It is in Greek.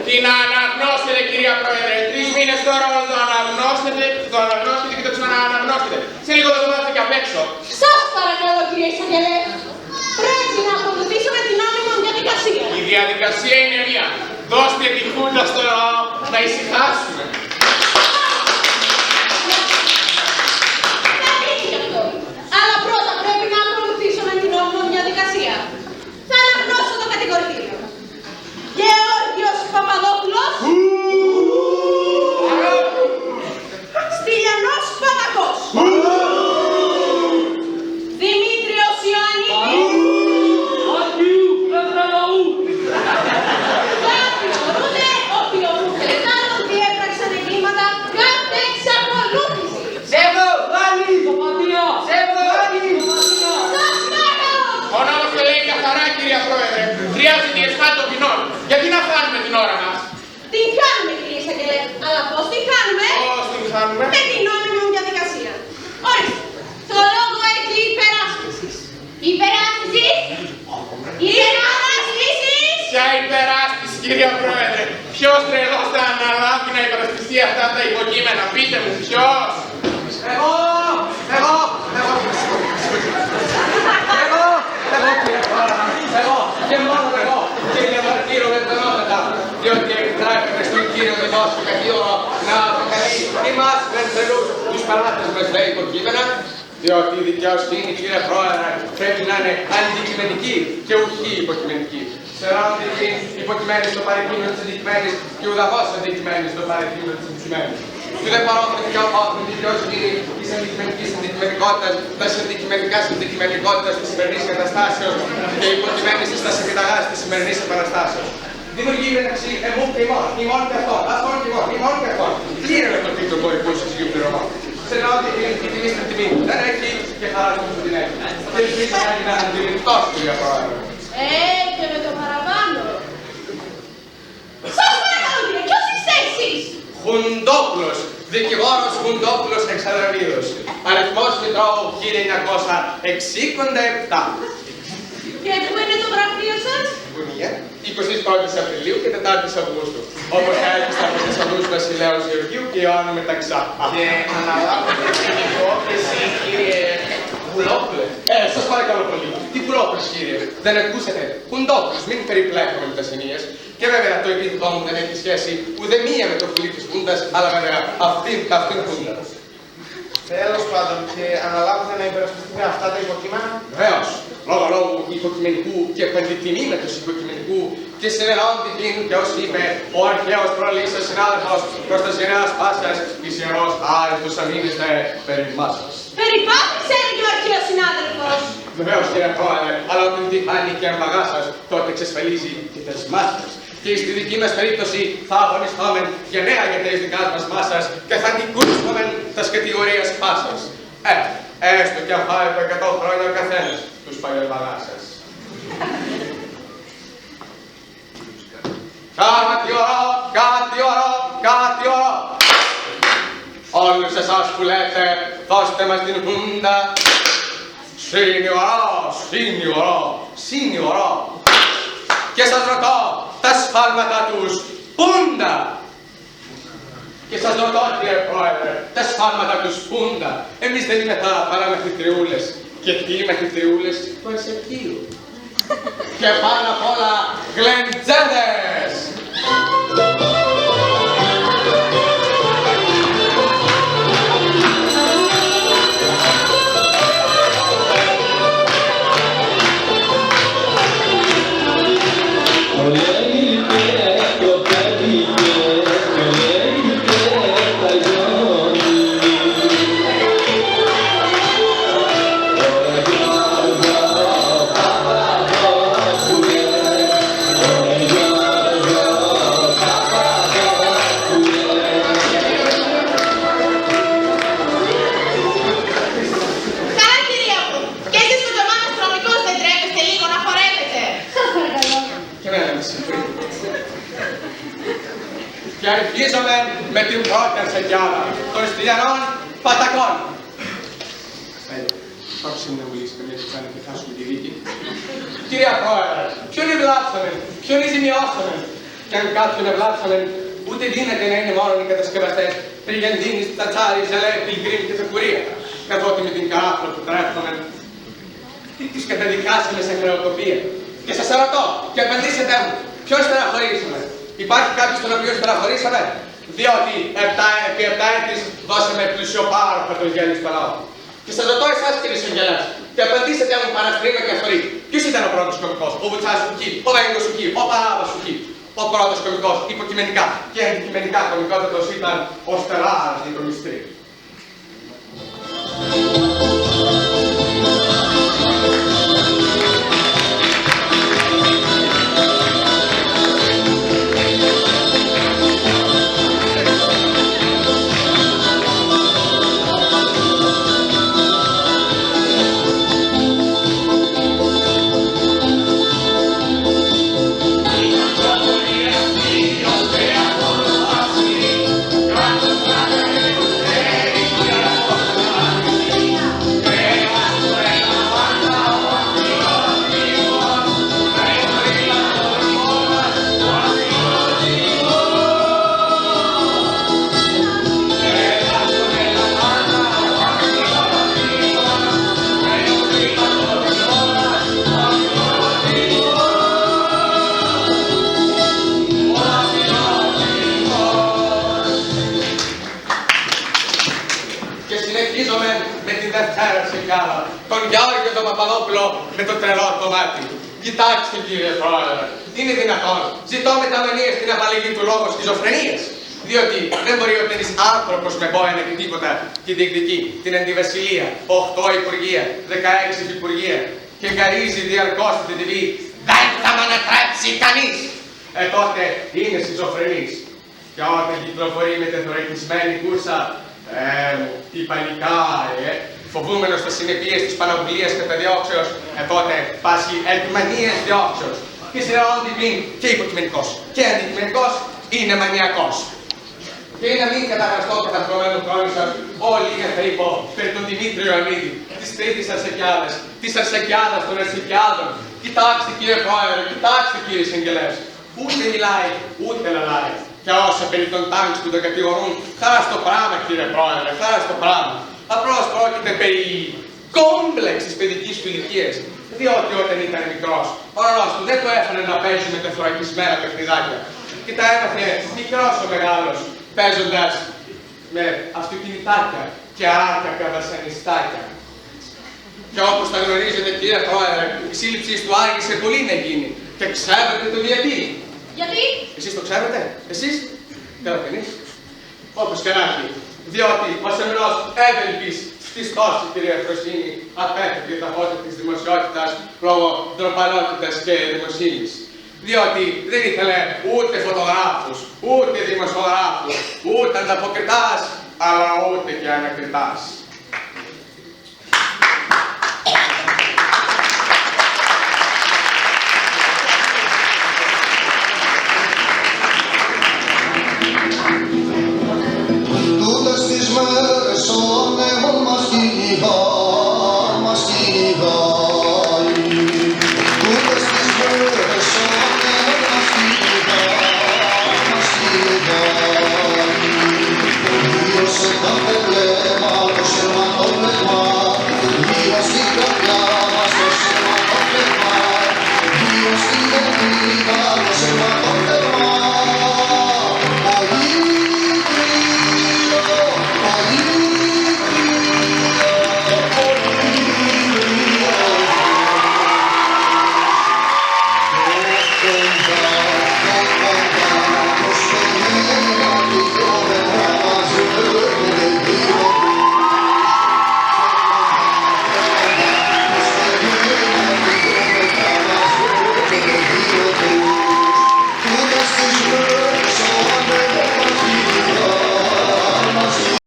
Τι να αναγνώσετε, κυρία Πρόεδρε. 3 μήνες τώρα να το αναγνώσετε και το ξανααναγνώσετε. Σε λίγο θα το μάθετε και απ' έξω. Σας παρακαλώ, κύριε Εισαγγελέα. Πρέπει να ακολουθήσουμε την νόμιμη διαδικασία. Η διαδικασία είναι μία. Δώστε τη χούντα στο λαό να ησυχάσουμε. Θα δείξει γι' αυτό. Αλλά πρώτα πρέπει να ακολουθήσουμε την νόμιμη διαδικασία. Θα αναγνώσω το κατηγορητήριο. Γεώργιος Παπαδόπουλος. Στυλιανός Πατακός. Δημήτριος Ιωαννίδης. Κατηγορούνται οποίοι ετάλλων διέπραξαν εγκλήματα κατ' εξακολούθηση. Σέβο! Βάλει! Σέβο! Σας παρακαλώ. Ο νόμος το λέει καθαρά, κυρία Πρόεδρε. Χρειάζεται η εσχάτη των ποινών. Γιατί να χάνουμε την ώρα μας. Την κάνουμε, κύριε Εισαγγελέα. Αλλά πώς την κάνουμε? Πώς την χάνουμε? Με την νόμιμη διαδικασία. Ορίστε. Το λόγο έχει υπεράσπισης. Υπεράσπισης! Υπεράσπισης! Ποια υπεράσπιση, κυρία Πρόεδρε. Ποιος τρελός θα αναλάβει να υπερασπιστεί αυτά τα υποκείμενα. Πείτε μου, ποιος. Εγώ, και μόνο εγώ, και διαμαρτύρω εντονότατα, διότι επιτρέπεται στον κύριο Δημόσιο Καθήωρο να αποκαλεί εμάς βενθελούς τους παράτες μας λέει υποκείμενα, διότι η δικαιοσύνη, κύριε Πρόεδρε, πρέπει να είναι αντικειμενική και ουχή υποκειμενική. Σερώνται την υποκειμένη στο παρεκείμενο της αντικειμένης και ουδαβώς αντικειμένη στο παρεκείμενο της αντικειμένης. Του δεν παρόφερε από την δικαιοσύνη της αντικειμενικής αντικειμενικότητας, της αντικειμενικάς αντικειμενικότητας της σημερινής καταστάσεως και υποκειμένης της επιταγάς της σημερινής επαναστάσεως. Δημιουργεί μεταξύ εμού και ημών και αυτών, ημών και αυτών. Τι είναι το τίτλο πορικού συζυγίου πληρωμών. Σερώνται την τιμή στην τιμή. Δεν έχει και χαράζουν την έχει. Και ελπίζει να είναι αντιληπτός, κύριε Πρόεδρε. Και με το παραπάνω. Σας παρακαλώ, κύριε, ποιος είστε εσείς? Χουντόπουλος, δικηγόρος Χουντόπουλος Εξαδραβίδος. Αριθμός Μητρώου 1967. Και πού είναι το γραφείο σας? Βουνία, 21 Απριλίου και 4 Αυγούστου. Όπως έλεξα από Θεσσαλούς Βασιλέως Γεωργίου και Ιωάννου Μεταξά. Και αναλάβετε την υπόθεση, κύριε Βουλόπουλε. Σας παρακαλώ πολύ. Τι Βουλόπουλος, κύριε. Δεν ακούσατε. Χουντόπουλος, μην περιπλέκουμε με τις ασυνίες. Και βέβαια το επίθετό μου δεν έχει σχέση ουδεμία με το πουλί της Χούντας, αλλά βέβαια αυτήν Χούντα. Τέλος πάντων, και αναλάβετε να υπερασπιστείτε αυτά τα υποκείμενα. Βεβαίως, λόγω υποκειμενικού και παντιτιμήματος υποκειμενικού και συνενώντη την και ως είπε ο αρχαίος προλής σας συνάδελφος προς τα γενναίας πάσχας εις ιερός άριστος αμήνεστε περί μάσας. Περί πάπης έλεγε ο αρχαίος συνάδελφος. Βεβαίως, κύριε Πρόεδρε, αλλά όταν τη χάνει και αμπαγά σας, τότε εξασφαλίζει και τα μάσας. Και στη δική μας περίπτωση θα αγωνιστούμε για νέα για τις δικές μας μάσας και θα νικούσουμε τας κατηγορίας πάσας. Έστω κι αν πάει από 100 χρόνια ο καθένας τους παλιομπαγάσας. Κάτι ώρα! Όλους εσάς που λέτε, δώστε μας την Χούντα. Σύνη ώρα. Και σας ρωτώ, τα σφάλματα τους, πούντα! Και σας ρωτώ, κύριε Πρόεδρε, τα σφάλματα τους, πούντα! Εμείς δεν είμαστε παρά μαθητριούλες. Και τι μαθητριούλες του Ασεκίου. Και πάνω απ' όλα, γλεντζέδες! αρχίζομαι με την πρώτη αρσεκιάδα των Στυλιανών Πατακών. Άκουσε να μιλήσει καμία κουτσάνα και χάσουμε τη δίκη. Κυρία Πρόεδρε, ποιον ευλάψαμε, ποιον ζημιώσαμε. Κι αν κάποιον ευλάψαμε, ούτε δύναται να είναι μόνο οι κατασκευαστές Τριγεντίνης, Τσατσάρη, Ζελέ, Πιλγκρίμ και Φεκουρία. Καθότι με την καράφλα που τρέφαμε, τις καταδικάσαμε σε χρεοκοπία. Και σας ρωτώ, και απαντήσετε μου, ποιον στεναχωρήσαμε. Υπάρχει κάποιος τον οποίο στεναχωρήσαμε, διότι επί 7 έτης δώσαμε πλουσιοπάροχα το γέλιο στο λαό. Και σας ρωτώ εσάς κύριε Συγγελάς, και απαντήσετε μου παρασκρίμα και αφορή. Ποιος ήταν ο πρώτος κωμικός, ο Βουτσάς Σουκή, ο Βέγκος Σουκή, ο Παράβας Σουκή. Ο πρώτος κωμικός, υποκειμενικά και αντικειμενικά κωμικότατος ήταν ο Στελάρας Νικομιστρή. Τον Γιώργο τον Παπαδόπουλο με το τρελό το μάτι. Κοιτάξτε κύριε Πρόεδρε, είναι δυνατόν. Ζητώ μεταμονία στην απαλλαγή του λόγου σχιζοφρενίας. Διότι δεν μπορεί ο ένας άνθρωπος με μπόενα και τίποτα και διεκδικεί την αντιβασιλεία, 8 υπουργεία, 16 υφυπουργεία και γκαρίζει διαρκώς την TV. Δεν θα με ανατρέψει κανείς. Τότε είναι σχιζοφρενής. Και όταν κυκλοφορεί με τεθωρακισμένη κούρσα, τι παλικάρι, φοβούμενος τις συνεπίες της παναβουλίας και τα διώξεως, τότε πάσχει εκμανίας διώξεως. Και σειρώνει πλην και υποκειμενικός και αντικειμενικός είναι μανιακός. Και να μην καταγραστώ κατά προηγούμενου χρόνου σας, όλοι θα είπω περί τον Δημήτριο Ανίδη, της τρίτης Αρσεκιάδας, της Αρσεκιάδας των Αρσεκιάδων. Κοιτάξτε κύριε Πρόεδρε, κοιτάξτε κύριε Συγγελές. Ούτε μιλάει, ούτε λαλάει. Και όσα περί των τάγκς που τον κατηγορούν, χαρά στο πράγμα κύριε Πρόεδρε, χαρά στο πράγμα. Απλώς πρόκειται περί κόμπλεξ της παιδικής του ηλικίας. Διότι όταν ήταν μικρός, ο ρόλος του δεν το έφανε να παίζει με τεθωρακισμένα παιχνιδάκια. Και τα έμαθε μικρός ο μεγάλος, παίζοντας με αυτοκινητάκια και άκακα βασανιστάκια. Και όπως τα γνωρίζετε κύριε Πρόεδρε, η σύλληψη του άργησε πολύ να γίνει. Και ξέρετε το γιατί. Γιατί? Εσείς το ξέρετε, εσείς, δεν κανείς. Όπως και να έχει. Διότι ο σεμνός έβελπης στις τόσες κυρία Φροσίνη απέφυγε τα φώτα της δημοσιότητας λόγω ντροπαλότητας και δημοσύνης. Διότι δεν ήθελε ούτε φωτογράφους, ούτε δημοσιογράφους, ούτε ανταποκριτάς, αλλά ούτε και ανακριτάς.